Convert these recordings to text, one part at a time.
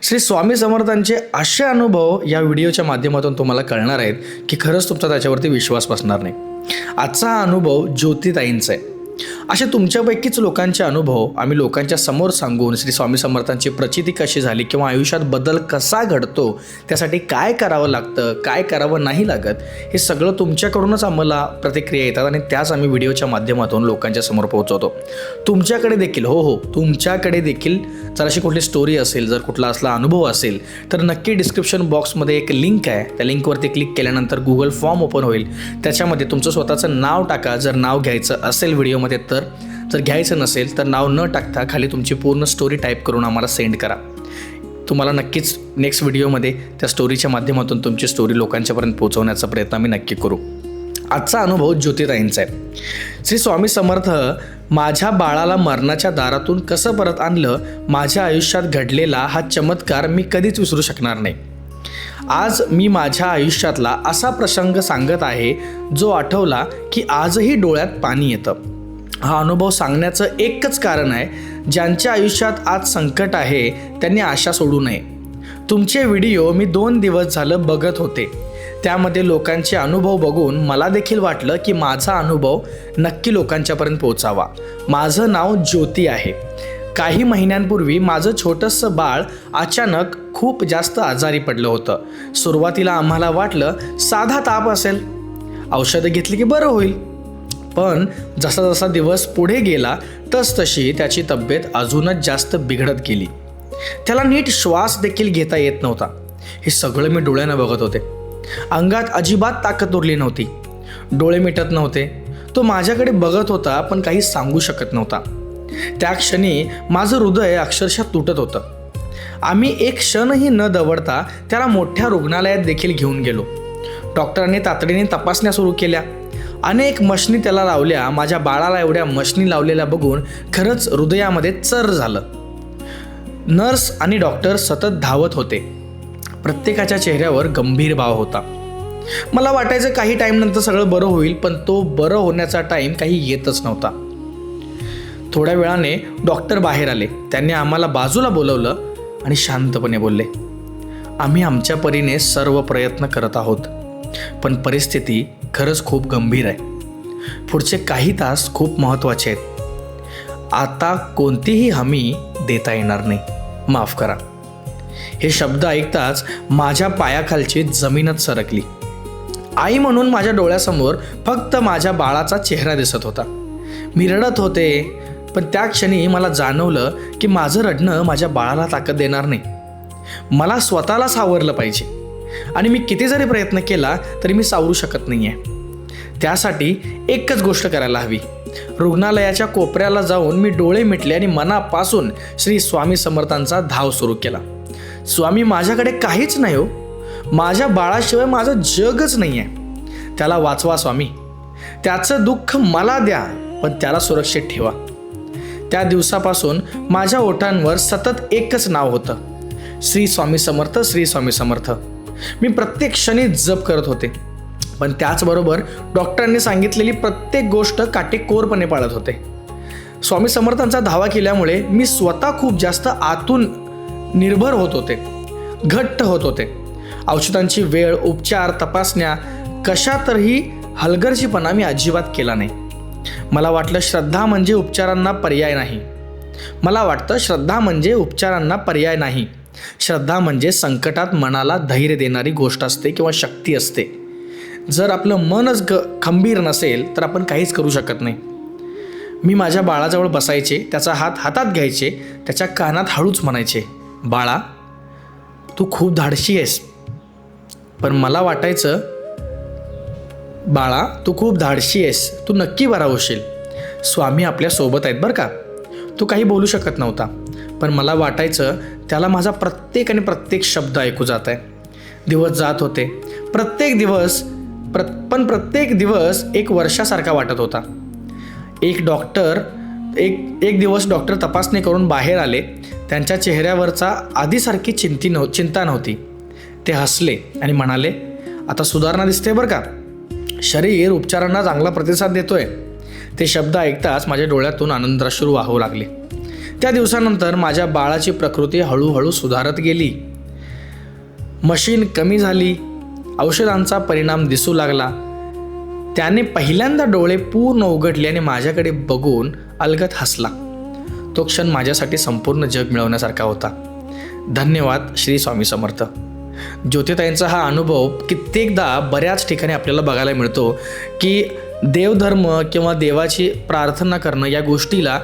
श्री स्वामी समर्थांचे असे अनुभव या व्हिडिओच्या माध्यमातून तुम्हाला कळणार आहेत की खरंच तुमचा त्याच्यावरती विश्वास बसणार नाही. आजचा हा अनुभव ज्योतिताईंचा आहे. असे तुमच्यापैकीच लोकांचे अनुभव आम्ही लोकांच्या समोर सांगून श्री स्वामी समर्थांची प्रचिती कशी झाली किंवा आयुष्यात बदल कसा घडतो, त्यासाठी काय करावं लागतं, काय करावं नाही लागत, हे सगळं तुमच्याकडूनच आम्हाला प्रतिक्रिया येतात आणि त्याच आम्ही व्हिडिओच्या माध्यमातून लोकांच्या समोर पोहोचवतो. तुमच्याकडे देखील तुमच्याकडे देखील जर अशी कुठली स्टोरी असेल, जर कुठला असला अनुभव असेल तर नक्की डिस्क्रिप्शन बॉक्समध्ये एक लिंक आहे. त्या लिंकवरती क्लिक केल्यानंतर गुगल फॉर्म ओपन होईल. त्याच्यामध्ये तुमचं स्वतःचं नाव टाका. जर नाव घ्यायचं असेल व्हिडिओमध्ये तर, जर घ्यायचं नसेल तर नाव न टाकता खाली तुमची पूर्ण स्टोरी टाईप करून आम्हाला सेंड करा. तुम्हाला नक्कीच नेक्स्ट व्हिडिओमध्ये त्या स्टोरीच्या माध्यमातून तुमची स्टोरी लोकांच्यापर्यंत पोहोचवण्याचा प्रयत्न आम्ही नक्की करू. आजचा अनुभव ज्योतिताईंचा आहे. श्री स्वामी समर्थ, माझ्या बाळाला मरणाच्या दारातून कसं परत आणलं, माझ्या आयुष्यात घडलेला हा चमत्कार मी कधीच विसरू शकणार नाही. आज मी माझ्या आयुष्यातला असा प्रसंग सांगत आहे जो आठवला की आजही डोळ्यात पाणी येतं. हा अनुभव सांगण्याचं एकच कारण आहे, ज्यांच्या आयुष्यात आज संकट आहे त्यांनी आशा सोडू नये. तुमचे व्हिडिओ मी 2 दिवस झालं बघत होते. त्यामध्ये लोकांचे अनुभव बघून मला देखील वाटलं की माझा अनुभव नक्की लोकांच्यापर्यंत पोहोचावा. माझं नाव ज्योती आहे. काही महिन्यांपूर्वी माझं छोटंसं बाळ अचानक खूप जास्त आजारी पडलं होतं. सुरुवातीला आम्हाला वाटलं साधा ताप असेल, औषधं घेतली की बरं होईल. पण जसा जसा दिवस पुढे गेला तसतशी त्याची तब्येत अजूनच जास्त बिघडत गेली. त्याला नीट श्वास देखील घेता येत नव्हता. हे सगळं मी डोळ्यानं बघत होते. अंगात अजिबात ताकद उरली नव्हती. डोळे मिटत नव्हते. तो माझ्याकडे बघत होता पण काही सांगू शकत नव्हता. त्या क्षणी माझं हृदय अक्षरशः तुटत होतं. आम्ही एक क्षणही न दवडता त्याला मोठ्या रुग्णालयात देखील घेऊन गेलो. डॉक्टरांनी तातडीने तपासण्या सुरू केल्या. अनेक मशनी त्याला लावल्या. माझ्या बाळाला एवढ्या मशनी लावलेल्या बघून खरंच हृदयामध्ये चर झालं. नर्स आणि डॉक्टर सतत धावत होते. प्रत्येकाच्या चेहऱ्यावर गंभीर भाव होता. मला वाटायचं काही टाईमनंतर सगळं बरं होईल, पण तो बरं होण्याचा टाईम काही येतच नव्हता. थोड्या वेळाने डॉक्टर बाहेर आले. त्यांनी आम्हाला बाजूला बोलवलं आणि शांतपणे बोलले, आम्ही आमच्या परीने सर्व प्रयत्न करत आहोत, पण परिस्थिती खरंच खूप गंभीर आहे. पुढचे काही तास खूप महत्त्वाचे आहेत. आता कोणतीही हमी देता येणार नाही. माफ करा. हे शब्द ऐकताच माझ्या पायाखालची जमीनच सरकली. आई म्हणून माझ्या डोळ्यासमोर फक्त माझ्या बाळाचा चेहरा दिसत होता. मी रडत होते, पण त्या क्षणी मला जाणवलं की माझं रडणं माझ्या बाळाला ताकद देणार नाही. मला स्वतःला सावरलं पाहिजे आणि मी किती जरी प्रयत्न केला तरी मी सावरू शकत नाही आहे. त्यासाठी एकच गोष्ट करायला हवी. रुग्णालयाच्या कोपऱ्याला जाऊन मी डोळे मिटले आणि मनापासून श्री स्वामी समर्थांचा धाव सुरू केला. स्वामी, माझ्याकडे काहीच नाही हो. माझ्या बाळाशिवाय माझं जगच नाही आहे. त्याला वाचवा स्वामी. त्याचं दुःख मला द्या, पण त्याला सुरक्षित ठेवा. त्या दिवसापासून माझ्या ओठांवर सतत एकच नाव होतं, श्री स्वामी समर्थ, श्री स्वामी समर्थ. मी प्रत्येक क्षणी जप करत होते, पण त्याचबरोबर डॉक्टरांनी सांगितलेली प्रत्येक गोष्ट काटेकोरपणे पाळत होते. स्वामी समर्थांचा धावा केल्यामुळे मी स्वतः खूप जास्त आतून निर्भर होत होते, घट्ट होत होते. औषधांची वेळ, उपचार, तपासण्या, कशातही हलगर्जीपणा मी अजिबात केला नाही. मला वाटलं श्रद्धा म्हणजे उपचारांना पर्याय नाही. श्रद्धा म्हणजे संकटात मनाला धैर्य देणारी गोष्ट असते किंवा शक्ती असते. जर आपलं मनच खंबीर नसेल तर आपण काहीच करू शकत नाही. मी माझ्या बाळाजवळ बसायचे, त्याचा हात हातात घ्यायचे, त्याच्या कानात हळूच म्हणायचे, बाळा, तू खूप धाडशी आहेस. पण मला वाटायचं, बाळा, तू खूप धाडशी आहेस, तू नक्की बरा होशील. स्वामी आपल्या सोबत आहेत बरं का. तू काही बोलू शकत नव्हता, पण मला वाटायचं त्याला माझा प्रत्येक शब्द ऐकू जात आहे. दिवस जात होते. प्रत्येक दिवस एक वर्षासारखा वाटत होता. एक दिवस डॉक्टर तपासणी करून बाहेर आले. त्यांच्या चेहऱ्यावरचा आधीसारखी चिंता नव्हती. ते हसले आणि म्हणाले, आता सुधारणा दिसते बरं का. शरीर उपचारांना चांगला प्रतिसाद देतोय. ते शब्द ऐकताच माझ्या डोळ्यातून आनंदाश्रू वाहू लागले. त्या दिवसानंतर माझ्या बाळाची प्रकृती हळूहळू सुधारत गेली. मशीन कमी झाली, औषधांचा परिणाम दिसू लागला. त्याने पहिल्यांदा डोळे पूर्ण उघडले आणि माझ्याकडे बघून अलगद हसला. तो क्षण माझ्यासाठी संपूर्ण जग मिळवण्यासारखा होता. धन्यवाद श्री स्वामी समर्थ. ज्योतिताईंचा हा अनुभव कित्येकदा बऱ्याच ठिकाणी आपल्याला बघायला मिळतो की देवधर्म किंवा देवाची प्रार्थना करणं या गोष्टीला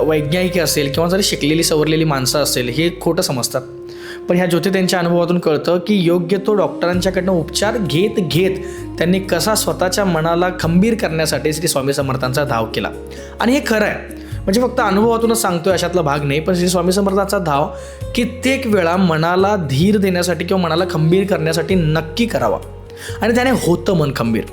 वैज्ञानिक असेल किंवा जरी शिकलेली सवरलेली माणसं असेल हे खोटं समजतात. पण ह्या ज्योतिताईंच्या अनुभवातून कळतं की योग्य तो डॉक्टरांच्याकडनं उपचार घेत घेत त्यांनी कसा स्वतःच्या मनाला खंबीर करण्यासाठी श्री स्वामी समर्थांचा धाव केला. आणि हे खरं आहे, म्हणजे फक्त अनुभवातूनच सांगतोय अशातला भाग नाही, पण श्री स्वामी समर्थांचा धाव कित्येक वेळा मनाला धीर देण्यासाठी किंवा मनाला खंबीर करण्यासाठी नक्की करावा. आणि त्याने होतं मन खंबीर.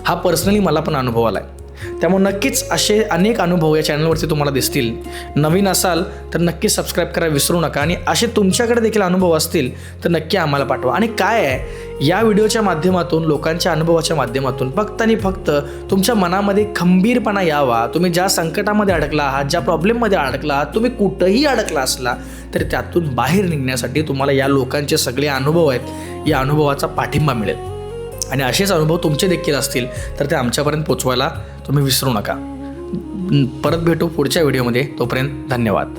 हा पर्सनली मला पण अनुभव आला आहे. त्यामुळे नक्कीच असे अनेक अनुभव या चॅनलवरती तुम्हाला दिसतील. नवीन असाल तर नक्की सबस्क्राईब करायला विसरू नका. आणि असे तुमच्याकडे देखील अनुभव असतील तर नक्की आम्हाला पाठवा. आणि काय आहे, या व्हिडिओच्या माध्यमातून लोकांच्या अनुभवाच्या माध्यमातून फक्त आणि फक्त तुमच्या मनामध्ये खंबीरपणा यावा. तुम्ही ज्या संकटामध्ये अडकला आहात, ज्या प्रॉब्लेममध्ये अडकला आहात, तुम्ही कुठंही अडकला असला तरी त्यातून बाहेर निघण्यासाठी तुम्हाला या लोकांचे सगळे अनुभव आहेत, या अनुभवाचा पाठिंबा मिळेल. आणि असेच अनुभव तुमचे देखील असतील तर ते आमच्यापर्यंत पोचवायला तुम्ही विसरू नका. परत भेटू पुढच्या व्हिडिओमध्ये. तोपर्यंत धन्यवाद.